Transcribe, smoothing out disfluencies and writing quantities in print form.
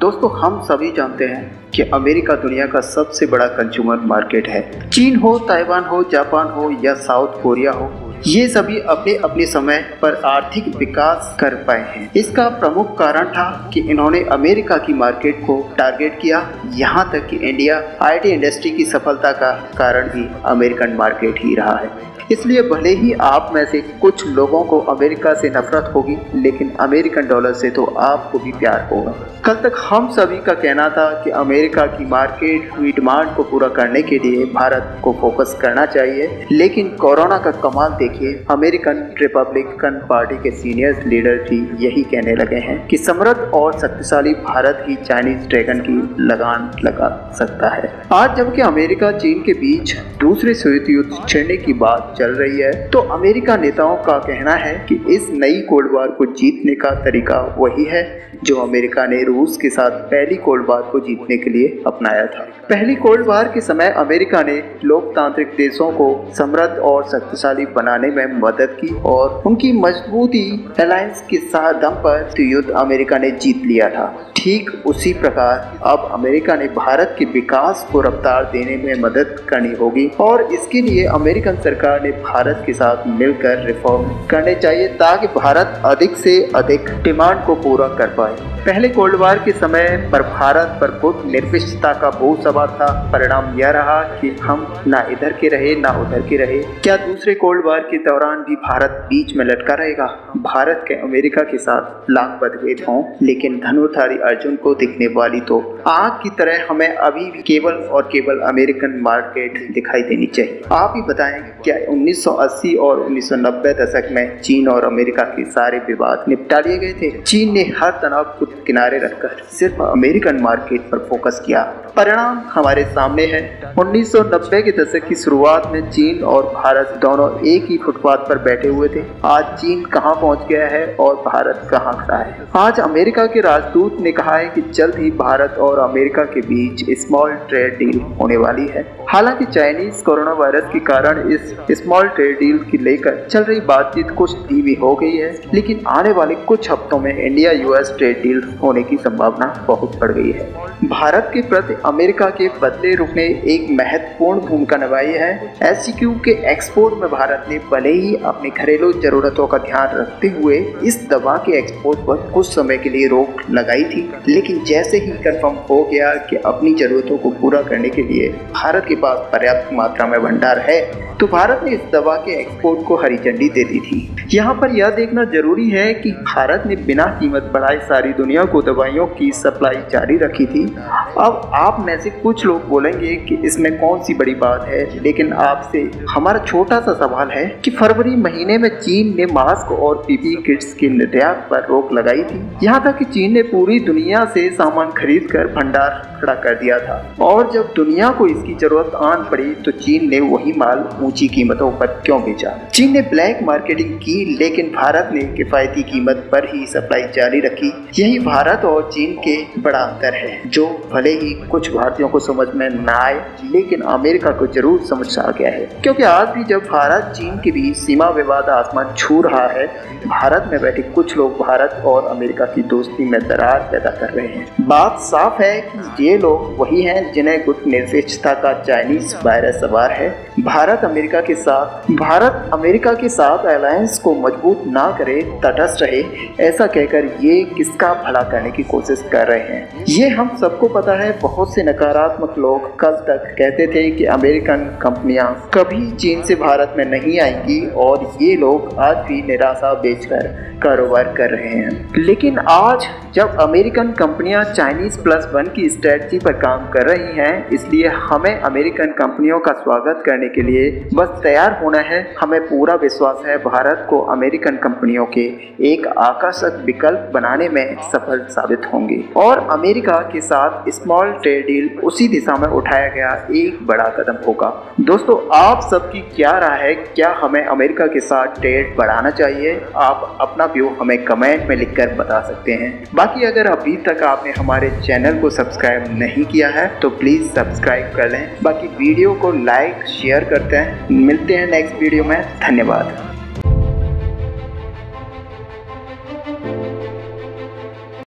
दोस्तों, हम सभी जानते हैं कि अमेरिका दुनिया का सबसे बड़ा कंज्यूमर मार्केट है। चीन हो, ताइवान हो, जापान हो या साउथ कोरिया हो, ये सभी अपने अपने समय पर आर्थिक विकास कर पाए हैं। इसका प्रमुख कारण था कि इन्होंने अमेरिका की मार्केट को टारगेट किया। यहाँ तक कि इंडिया आईटी इंडस्ट्री की सफलता का कारण भी अमेरिकन मार्केट ही रहा है। इसलिए भले ही आप में से कुछ लोगों को अमेरिका से नफरत होगी, लेकिन अमेरिकन डॉलर से तो आपको भी प्यार होगा। कल तक हम सभी का कहना था कि अमेरिका की मार्केट हुई डिमांड को पूरा करने के लिए भारत को फोकस करना चाहिए, लेकिन कोरोना का कमाल देखिए। अमेरिकन रिपब्लिकन पार्टी के सीनियर लीडर भी यही कहने लगे हैं कि समृद्ध और शक्तिशाली भारत ही चाइनीज ड्रैगन की लगान लगा सकता है। आज जबकि अमेरिका चीन के बीच दूसरे विश्व युद्ध छिड़ने की बात चल रही है, तो अमेरिका नेताओं का कहना है कि इस नई कोल्ड वार को जीतने का तरीका वही है जो अमेरिका ने रूस के साथ पहली कोल्ड वार को जीतने के लिए अपनाया था। पहली कोल्ड वार के समय अमेरिका ने लोकतांत्रिक देशों को समृद्ध और शक्तिशाली बनाने में मदद की और उनकी मजबूती अलायंस के साथ दम पर युद्ध अमेरिका ने जीत लिया था। ठीक उसी प्रकार अब अमेरिका ने भारत के विकास को रफ्तार देने में मदद करनी होगी और इसके लिए अमेरिकन सरकार ने भारत के साथ मिलकर रिफॉर्म करने चाहिए ताकि भारत अधिक से अधिक डिमांड को पूरा कर पाए। पहले कोल्ड वार के समय पर भारत पर खुद निरपेक्षता का बोझ सवार था। परिणाम यह रहा कि हम ना इधर के रहे ना उधर के रहे। क्या दूसरे कोल्ड वार के दौरान भी भारत बीच में लटका रहेगा? भारत के अमेरिका के साथ लाख मतभेद हों, लेकिन धनुर्धारी अर्जुन को दिखने वाली तो आग की तरह हमें अभी भी केवल और केवल अमेरिकन मार्केट दिखाई देनी चाहिए। आप ही बताएं, क्या 1980 और 1990 दशक में चीन और अमेरिका के सारे विवाद निपटा लिए गए थे? चीन ने हर तनाव को किनारे रखकर सिर्फ अमेरिकन मार्केट पर फोकस किया। परिणाम हमारे सामने है। 1990 के दशक की शुरुआत में चीन और भारत दोनों एक ही फुटपाथ पर बैठे हुए थे। आज चीन कहां पहुंच गया है और भारत कहां खड़ा है? आज अमेरिका के राजदूत ने कहा है कि जल्द ही भारत और अमेरिका के बीच स्मॉल ट्रेड डील होने वाली है। हालांकि चाइनीज कोरोना वायरस के कारण इस स्मॉल ट्रेड डील की लेकर चल रही बातचीत कुछ धीमी हो गई है, लेकिन आने वाले कुछ हफ्तों में इंडिया यूएस ट्रेड डील होने की संभावना बहुत बढ़ गई है। भारत के प्रति अमेरिका के बदले रुख ने एक महत्वपूर्ण भूमिका निभाई है। एससीक्यू के एक्सपोर्ट में भारत ने भले ही अपनी घरेलू जरूरतों का ध्यान रखते हुए इस दवा के एक्सपोर्ट पर कुछ समय के लिए रोक लगाई थी, लेकिन जैसे ही कंफर्म हो गया कि अपनी जरूरतों को पूरा करने के लिए भारत के पास पर्याप्त मात्रा में भंडार है, तो भारत ने इस दवा के एक्सपोर्ट को हरी झंडी दे दी थी। यहाँ पर यह देखना जरूरी है कि भारत ने बिना कीमत बढ़ाए सारी दुनिया को दवाइयों की सप्लाई जारी रखी थी। अब आप में से कुछ लोग बोलेंगे कि इसमें कौन सी बड़ी बात है, लेकिन आपसे हमारा छोटा सा सवाल है कि फरवरी महीने में चीन ने मास्क और पीपीई किट्स के निर्यात पर रोक लगाई थी। यहाँ तक कि चीन ने पूरी दुनिया से सामान खरीद कर भंडार खड़ा कर दिया था और जब दुनिया को इसकी जरूरत आन पड़ी तो चीन ने वही माल ऊंची कीमतों पर क्यों बेचा? चीन ने ब्लैक मार्केटिंग की, लेकिन भारत ने किफायती कीमत पर ही सप्लाई जारी रखी। यही भारत और चीन के बड़ा अंतर है, जो भले ही कुछ भारतीयों को समझ में न आए, लेकिन अमेरिका को जरूर समझ आ गया है। क्योंकि आज भी जब भारत चीन के बीच सीमा विवाद आसमान छू रहा है, भारत में बैठे कुछ लोग भारत और अमेरिका की दोस्ती में दरार पैदा कर रहे हैं। बात साफ है कि ये लोग वही हैं जिन्हें गुट निरपेक्षता का चाइनीज वायरस सवार है। भारत अमेरिका के साथ अलायंस को मजबूत ना करे, तटस्थ रहे, ऐसा कहकर ये किसका भला करने की कोशिश कर रहे हैं। ये हम सबको पता है। बहुत से नकारात्मक लोग कल तक कहते थे कि अमेरिकन कंपनियां कभी चीन से भारत में नहीं आएंगी और ये लोग आज भी निराशा बेचकर कारोबार कर रहे हैं। लेकिन आज जब अमेरिकन कंपनियां चाइनीज +1 की स्ट्रेटजी पर काम कर रही हैं, इसलिए हमें अमेरिकन कंपनियों का स्वागत करने के लिए बस तैयार होना है। हमें पूरा विश्वास है भारत को अमेरिकन कंपनियों के एक आकर्षक विकल्प बनाने में सफल साबित होंगे और अमेरिका के साथ स्मॉल ट्रेड डील उसी दिशा में उठाया गया एक बड़ा कदम होगा। दोस्तों, आप सबकी क्या राय है? क्या हमें अमेरिका के साथ ट्रेड बढ़ाना चाहिए? आप अपना व्यू हमें कमेंट में लिखकर बता सकते हैं। बाकी अगर अभी तक आपने हमारे चैनल को सब्सक्राइब नहीं किया है तो प्लीज सब्सक्राइब कर लें। बाकी वीडियो को लाइक शेयर करते हैं। मिलते हैं नेक्स्ट वीडियो में। धन्यवाद।